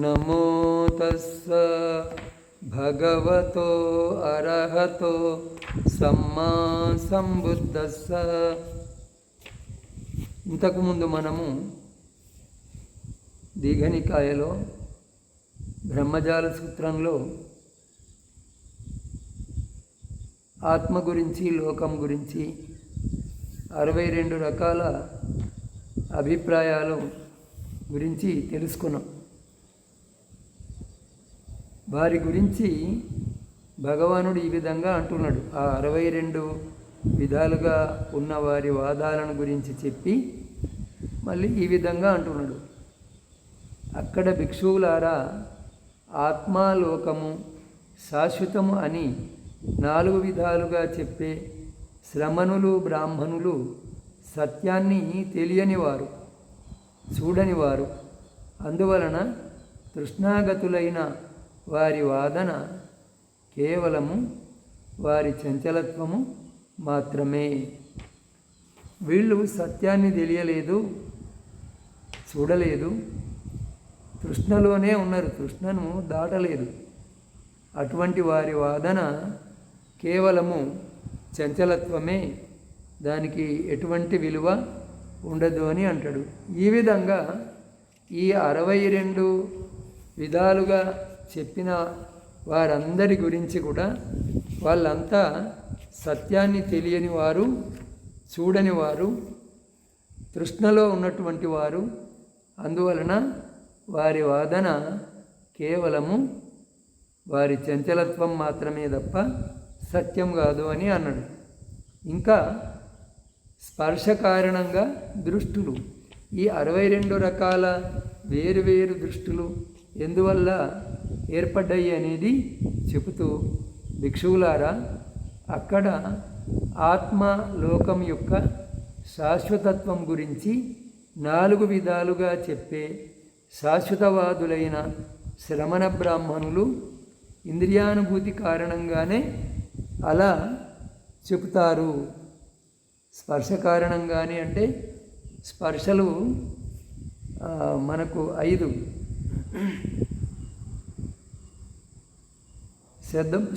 నమో తస్స భగవతో అర్హతో సమ్మా సంబుద్ధస్స. ఇంతకుముందు మనము దీఘనికాయలో బ్రహ్మజాల సూత్రంలో ఆత్మ గురించి, లోకం గురించి 62 రకాల అభిప్రాయాలు గురించి తెలుసుకున్నాం. వారి గురించి భగవానుడు ఈ విధంగా అంటున్నాడు. ఆ 62 విధాలుగా ఉన్న వారి వాదాలను గురించి చెప్పి మళ్ళీ ఈ విధంగా అంటున్నాడు. అక్కడ భిక్షువులారా, ఆత్మాలోకము శాశ్వతము అని 4 విధాలుగా చెప్పే శ్రమణులు, బ్రాహ్మణులు సత్యాన్ని తెలియనివారు, చూడనివారు. అందువలన తృష్ణాగతులైన వారి వాదన కేవలము వారి చంచలత్వము మాత్రమే. వీళ్ళు సత్యాన్ని తెలియలేదు, చూడలేదు, తృష్ణలోనే ఉన్నారు, తృష్ణను దాటలేదు. అటువంటి వారి వాదన కేవలము చంచలత్వమే, దానికి ఎటువంటి విలువ ఉండదు అని అంటాడు. ఈ విధంగా ఈ 62 విధాలుగా చెప్పిన వారందరి గురించి కూడా వాళ్ళంతా సత్యాన్ని తెలియని వారు, చూడని వారు, తృష్ణలో ఉన్నటువంటి వారు. అందువలన వారి వాదన కేవలము వారి చంచలత్వం మాత్రమే తప్ప సత్యం కాదు అని అన్నాడు. ఇంకా స్పర్శ కారణంగా దృష్టులు, ఈ 62 రకాల వేరువేరు దృష్టులు ఎందువల్ల ఏర్పడ్డాయి అనేది చెబుతూ, భిక్షువులారా, అక్కడ ఆత్మ లోకం యొక్క శాశ్వతత్వం గురించి 4 విధాలుగా చెప్పే శాశ్వతవాదులైన శ్రమణ బ్రాహ్మణులు ఇంద్రియానుభూతి కారణంగానే అలా చెబుతారు. స్పర్శ కారణంగానే అంటే స్పర్శలు మనకు 5: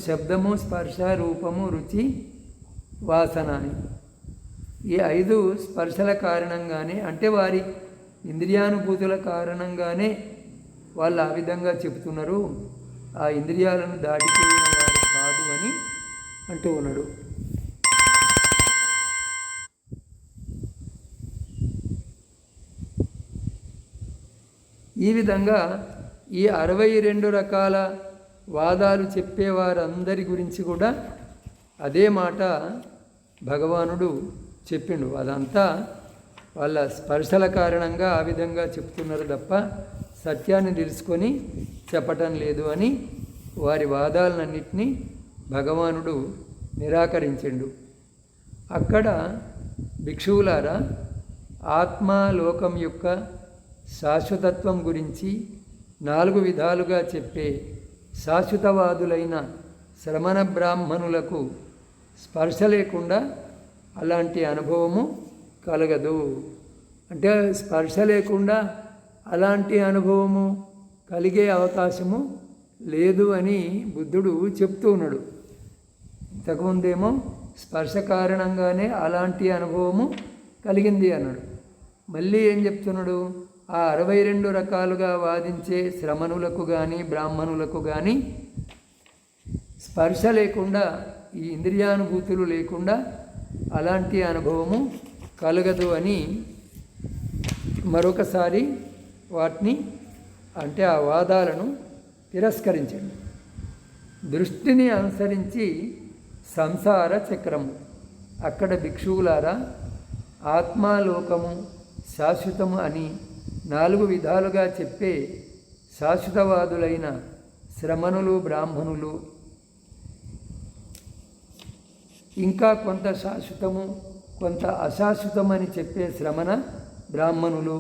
శబ్దము, స్పర్శ, రూపము, రుచి, వాసన అని. ఈ 5 స్పర్శల కారణంగానే, అంటే వారి ఇంద్రియానుభూతుల కారణంగానే వాళ్ళు ఆ విధంగా చెబుతున్నారు. ఆ ఇంద్రియాలను దాటిపోయిన వారు కాదు అని అంటూ ఉన్నాడు. ఈ విధంగా ఈ 62 రకాల వాదాలు చెప్పేవారందరి గురించి కూడా అదే మాట భగవానుడు చెప్పిండు. అదంతా వాళ్ళ స్పర్శల కారణంగా ఆ విధంగా చెప్తున్నారు తప్ప సత్యాన్ని తెలుసుకొని చెప్పటం లేదు అని వారి వాదాలన్నింటినీ భగవానుడు నిరాకరించిండు. అక్కడ భిక్షువులారా, ఆత్మాలోకం యొక్క శాశ్వతత్వం గురించి 4 విధాలుగా చెప్పే శాశ్వతవాదులైన శ్రమణ బ్రాహ్మణులకు స్పర్శ లేకుండా అలాంటి అనుభవము కలగదు. అంటే స్పర్శ లేకుండా అలాంటి అనుభవము కలిగే అవకాశము లేదు అని బుద్ధుడు చెప్తూ ఉన్నాడు. ఇంతకుముందేమో స్పర్శ కారణంగానే అలాంటి అనుభవము కలిగింది అన్నాడు. మళ్ళీ ఏం చెప్తున్నాడు? ఆ 62 రకాలుగా వాదించే శ్రమణులకు కానీ, బ్రాహ్మణులకు కానీ స్పర్శ లేకుండా, ఈ ఇంద్రియానుభూతులు లేకుండా అలాంటి అనుభవము కలగదు అని మరొకసారి వాటిని, అంటే ఆ వాదాలను తిరస్కరించండి. దృష్టిని అనుసరించి సంసార చక్రము. అక్కడ భిక్షువులారా, ఆత్మాలోకము శాశ్వతము అని 4 విధాలుగా చెప్పే శాశ్వతవాదులైన శ్రమణులు, బ్రాహ్మణులు, ఇంకా కొంత శాశ్వతము, కొంత అశాశ్వతమని చెప్పే శ్రమణ బ్రాహ్మణులు,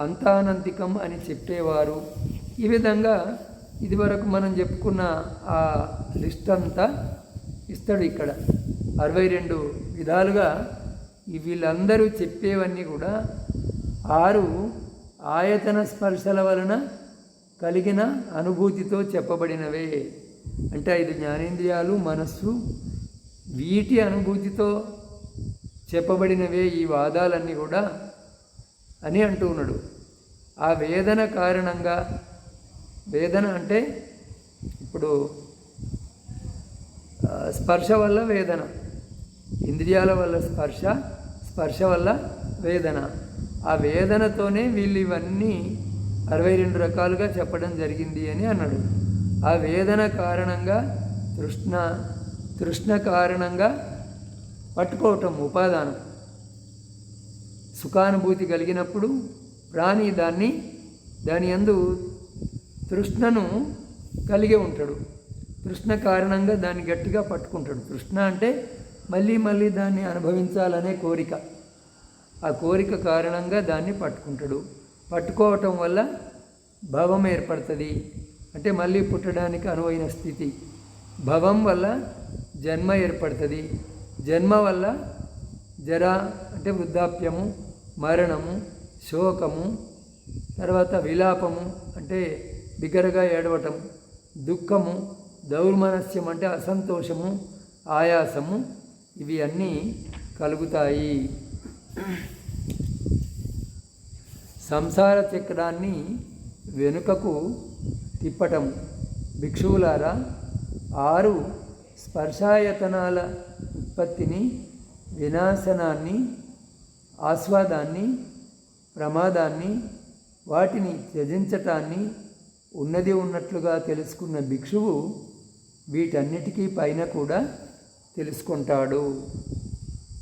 అంతానంతికం అని చెప్పేవారు. ఈ విధంగా ఇదివరకు మనం చెప్పుకున్న ఆ లిస్ట్ అంతా ఇస్తాడు ఇక్కడ. 62 విధాలుగా వీళ్ళందరూ చెప్పేవన్నీ కూడా 6 ఆయతన స్పర్శల వలన కలిగిన అనుభూతితో చెప్పబడినవే. అంటే 5 జ్ఞానేంద్రియాలు, మనస్సు, వీటి అనుభూతితో చెప్పబడినవే ఈ వాదాలన్నీ కూడా అని అంటూ ఉన్నాడు. ఆ వేదన కారణంగా, వేదన అంటే ఇప్పుడు స్పర్శ వల్ల వేదన, ఇంద్రియాల వల్ల స్పర్శ, స్పర్శ వల్ల వేదన. ఆ వేదనతోనే వీళ్ళు ఇవన్నీ 62 రకాలుగా చెప్పడం జరిగింది అని అన్నాడు. ఆ వేదన కారణంగా తృష్ణ కారణంగా పట్టుకోవటం ఉపాదానం. సుఖానుభూతి కలిగినప్పుడు ప్రాణి దాని యందు తృష్ణను కలిగి ఉంటాడు. తృష్ణ కారణంగా దాన్ని గట్టిగా పట్టుకుంటాడు. తృష్ణ అంటే మళ్ళీ మళ్ళీ దాన్ని అనుభవించాలనే కోరిక. ఆ కోరిక కారణంగా దాన్ని పట్టుకుంటాడు. పట్టుకోవటం వల్ల భవం ఏర్పడుతుంది, అంటే మళ్ళీ పుట్టడానికి అనువైన స్థితి. భవం వల్ల జన్మ ఏర్పడుతుంది. జన్మ వల్ల జర అంటే వృద్ధాప్యము, మరణము, శోకము, తర్వాత విలాపము అంటే బిగ్గరగా ఏడవటం, దుఃఖము, దౌర్మనస్యం అంటే అసంతోషము, ఆయాసము, ఇవి అన్నీ కలుగుతాయి. సంసార చక్రాన్ని వెనుకకు తిప్పటం. భిక్షువులారా, 6 స్పర్శాయతనాల ఉత్పత్తిని, వినాశనాన్ని, ఆస్వాదాన్ని, ప్రమాదాన్ని, వాటిని త్యజించటాన్ని ఉన్నది ఉన్నట్లుగా తెలుసుకున్న భిక్షువు వీటన్నిటికీ పైన కూడా తెలుసుకుంటాడు.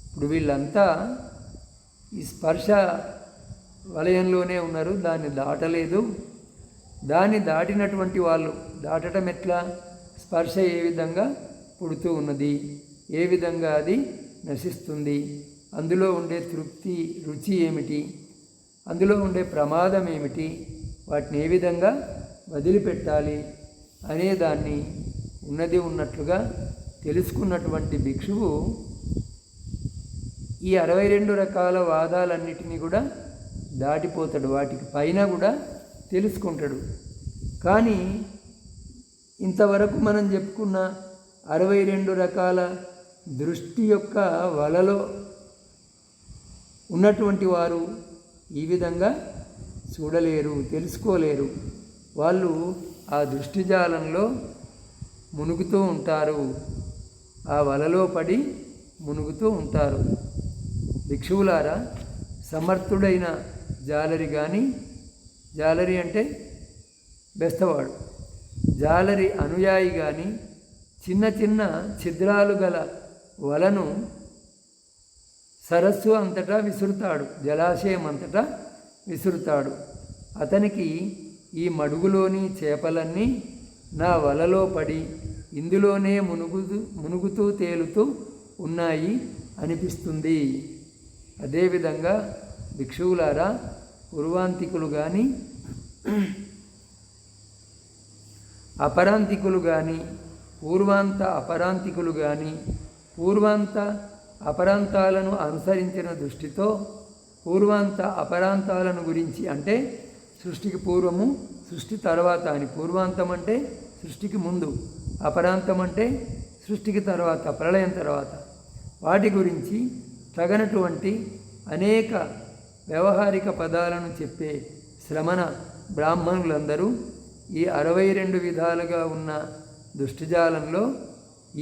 ఇప్పుడు వీళ్ళంతా ఈ స్పర్శ వలయంలోనే ఉన్నారు, దాన్ని దాటలేదు. దాన్ని దాటినటువంటి వాళ్ళు దాటడం ఎట్లా? స్పర్శ ఏ విధంగా పుడుతూ ఉన్నది, ఏ విధంగా అది నశిస్తుంది, అందులో ఉండే తృప్తి రుచి ఏమిటి, అందులో ఉండే ప్రమాదం ఏమిటి, వాటిని ఏ విధంగా వదిలిపెట్టాలి అనేదాన్ని ఉన్నది ఉన్నట్లుగా తెలుసుకున్నటువంటి భిక్షువు ఈ 62 రకాల వాదాలన్నిటినీ కూడా దాటిపోతాడు. వాటికి పైన కూడా తెలుసుకుంటాడు. కానీ ఇంతవరకు మనం చెప్పుకున్న 62 రకాల దృష్టి యొక్క వలలో ఉన్నటువంటి వారు ఈ విధంగా చూడలేరు, తెలుసుకోలేరు. వాళ్ళు ఆ దృష్టిజాలంలో మునుగుతూ ఉంటారు, ఆ వలలో పడి మునుగుతూ ఉంటారు. భిక్షువులారా, సమర్థుడైన జాలరి కానీ, జాలరి అంటే బెస్తవాడు, జాలరి అనుయాయి కానీ చిన్న చిన్న ఛిద్రాలు గల వలను సరస్సు అంతటా విసురుతాడు, జలాశయం అంతటా విసురుతాడు. అతనికి ఈ మడుగులోని చేపలన్నీ నా వలలో పడి ఇందులోనే మునుగుతూ తేలుతూ ఉన్నాయి అనిపిస్తుంది. అదేవిధంగా భిక్షువులారా, పూర్వాంతికులు కానీ అపరాంతికులు కానీ, పూర్వాంత అపరాంతికులు కానీ, పూర్వాంత అపరాంతాలను అనుసరించిన దృష్టితో పూర్వాంత అపరాంతాలను గురించి, అంటే సృష్టికి పూర్వము, సృష్టి తర్వాత అని. పూర్వాంతం అంటే సృష్టికి ముందు, అపరాంతం అంటే సృష్టికి తర్వాత, ప్రళయం తర్వాత. వాటి గురించి తగనటువంటి అనేక వ్యవహారిక పదాలను చెప్పే శ్రమణ బ్రాహ్మణులందరూ ఈ 62 విధాలుగా ఉన్న దుష్టజాలంలో,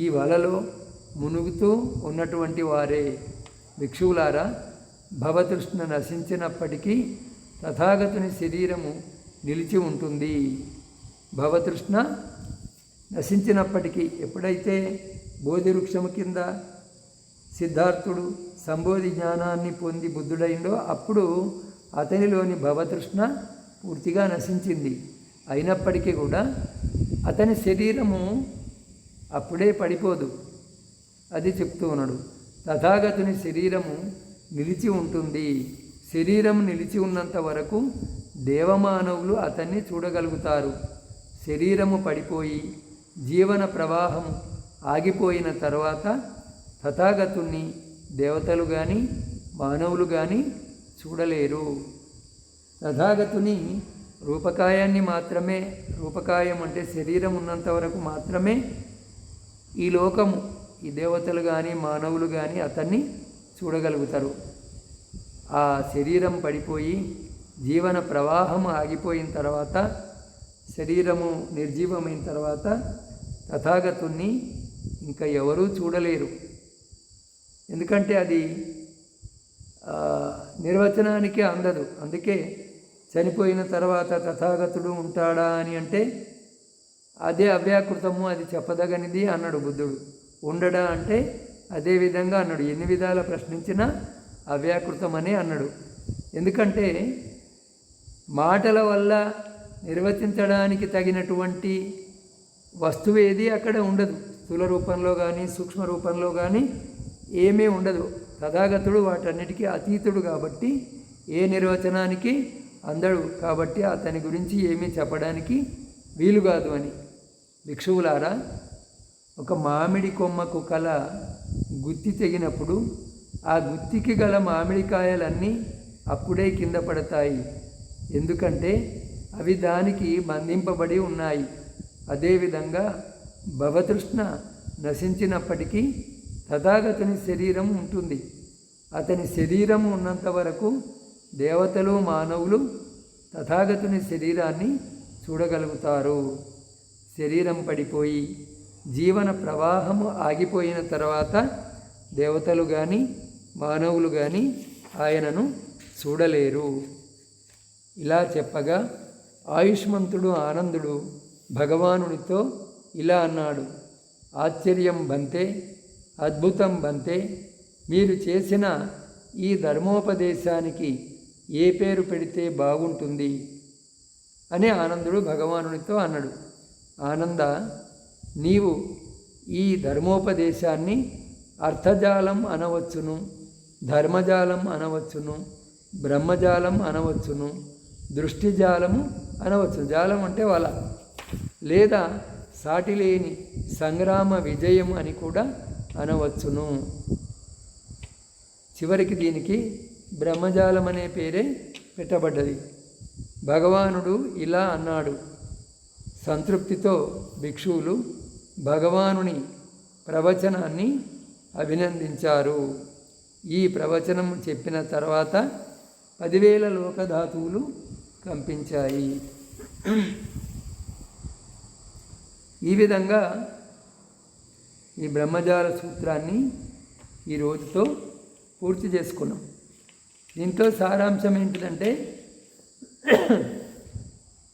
ఈ వలలో మునుగుతూ ఉన్నటువంటి వారే. భిక్షువులారా, భవతృష్ణ నశించినప్పటికీ తథాగతుని శరీరము నిలిచి ఉంటుంది. భవతృష్ణ నశించినప్పటికీ, ఎప్పుడైతే బోధి వృక్షము కింద సిద్ధార్థుడు సంబోధి జ్ఞానాన్ని పొంది బుద్ధుడైండో అప్పుడు అతనిలోని భవతృష్ణ పూర్తిగా నశించింది. అయినప్పటికీ కూడా అతని శరీరము అప్పుడే పడిపోదు, అది చెప్తూ ఉన్నాడు. తథాగతుని శరీరము నిలిచి ఉంటుంది. శరీరం నిలిచి ఉన్నంత వరకు దేవమానవులు అతన్ని చూడగలుగుతారు. శరీరము పడిపోయి జీవన ప్రవాహం ఆగిపోయిన తర్వాత తథాగతుణ్ణి దేవతలు కానీ మానవులు కానీ చూడలేరు. తథాగతుని రూపకాయాన్ని మాత్రమే, రూపకాయం అంటే శరీరం ఉన్నంత వరకు మాత్రమే ఈ లోకము, ఈ దేవతలు కానీ మానవులు కానీ అతన్ని చూడగలుగుతారు. ఆ శరీరం పడిపోయి జీవన ప్రవాహం ఆగిపోయిన తర్వాత, శరీరము నిర్జీవమైన తర్వాత తథాగతుణ్ణి ఇంకా ఎవరూ చూడలేరు. ఎందుకంటే అది నిర్వచనానికి అందదు. అందుకే చనిపోయిన తర్వాత తథాగతుడు ఉంటాడా అని అంటే అదే అవ్యాకృతము, అది చెప్పదగనిది అన్నాడు బుద్ధుడు. ఉండడా అంటే అదే విధంగా అన్నాడు. ఎన్ని విధాల ప్రశ్నించినా అవ్యాకృతమనే అన్నాడు. ఎందుకంటే మాటల వల్ల నిర్వచించడానికి తగినటువంటి వస్తువు ఏది అక్కడ ఉండదు. స్థూల రూపంలో కానీ సూక్ష్మ రూపంలో కానీ ఏమీ ఉండదు. తథాగతుడు వాటన్నిటికీ అతీతుడు కాబట్టి ఏ నిర్వచనానికి అందడు. కాబట్టి అతని గురించి ఏమీ చెప్పడానికి వీలు కాదు అని. భిక్షువులారా, ఒక మామిడి కొమ్మకు కల గుత్తి తెగినప్పుడు ఆ గుత్తికి గల మామిడికాయలన్నీ అప్పుడే కింద పడతాయి. ఎందుకంటే అవి దానికి బంధింపబడి ఉన్నాయి. అదేవిధంగా భవతృష్ణ నశించినప్పటికీ తథాగతుని శరీరం ఉంటుంది. అతని శరీరం ఉన్నంత వరకు దేవతలు మానవులు తథాగతుని శరీరాన్ని చూడగలుగుతారు. శరీరం పడిపోయి జీవన ప్రవాహము ఆగిపోయిన తర్వాత దేవతలు కానీ మానవులు కానీ ఆయనను చూడలేరు. ఇలా చెప్పగా ఆయుష్మంతుడు ఆనందుడు భగవానునితో ఇలా అన్నాడు. ఆశ్చర్యం బంతే, అద్భుతం బంతే, మీరు చేసిన ఈ ధర్మోపదేశానికి ఏ పేరు పెడితే బాగుంటుంది అని ఆనందుడు భగవానునితో అన్నాడు. ఆనంద, నీవు ఈ ధర్మోపదేశాన్ని అర్థజాలం అనవచ్చును, ధర్మజాలం అనవచ్చును, బ్రహ్మజాలం అనవచ్చును, దృష్టిజాలము అనవచ్చును. జాలం అంటే వల, లేదా సాటిలేని సంగ్రామ విజయం అని కూడా అనవచ్చును. చివరికి దీనికి బ్రహ్మజాలం అనే పేరే పెట్టబడ్డది. భగవానుడు ఇలా అన్నాడు. సంతృప్తితో భిక్షువులు భగవానుని ప్రవచనాన్ని అభినందించారు. ఈ ప్రవచనం చెప్పిన తర్వాత 10,000 లోకధాతువులు కంపించాయి. ఈ విధంగా ఈ బ్రహ్మజాల సూత్రాన్ని ఈ రోజుతో పూర్తి చేసుకున్నాం. దీంట్లో సారాంశం ఏంటిదంటే,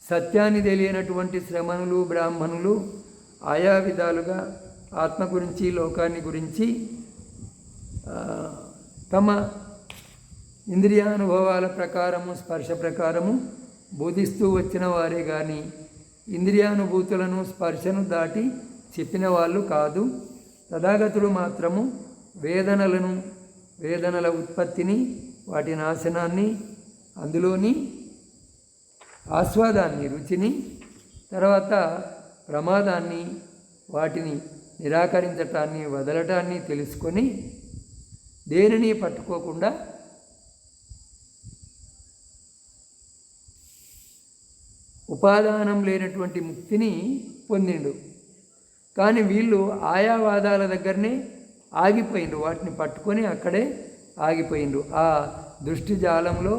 సత్యాన్ని తెలియనటువంటి శ్రమణులు బ్రాహ్మణులు ఆయా విధాలుగా ఆత్మ గురించి లోకాన్ని గురించి తమ ఇంద్రియానుభవాల ప్రకారము స్పర్శ ప్రకారము బోధిస్తూ వచ్చిన వారే కానీ ఇంద్రియానుభూతులను స్పర్శను దాటి చెప్పిన వాళ్ళు కాదు. తథాగతుడు మాత్రము వేదనల ఉత్పత్తిని, వాటి నాశనాన్ని, అందులోని ఆస్వాదాన్ని, రుచిని, తర్వాత ప్రమాదాన్ని, వాటిని నిరాకరించటాన్ని, వదలటాన్ని తెలుసుకొని దేనిని పట్టుకోకుండా ఉపాదానం లేనటువంటి ముక్తిని పొందిండు. కానీ వీళ్ళు ఆయా వాదాల దగ్గరనే ఆగిపోయిండ్రు. వాటిని పట్టుకొని అక్కడే ఆగిపోయిండ్రు. ఆ దృష్టి జాలంలో,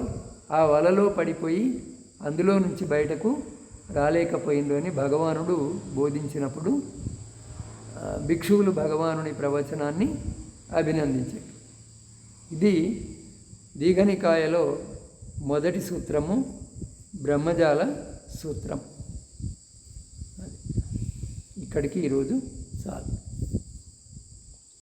ఆ వలలో పడిపోయి అందులో నుంచి బయటకు రాలేకపోయిండ్రు అని భగవానుడు బోధించినప్పుడు భిక్షువులు భగవానుని ప్రవచనాన్ని అభినందించారు. ఇది దీఘనికాయలో మొదటి సూత్రము, బ్రహ్మజాల సూత్రం. ఇక్కడికి ఈరోజు చాలు.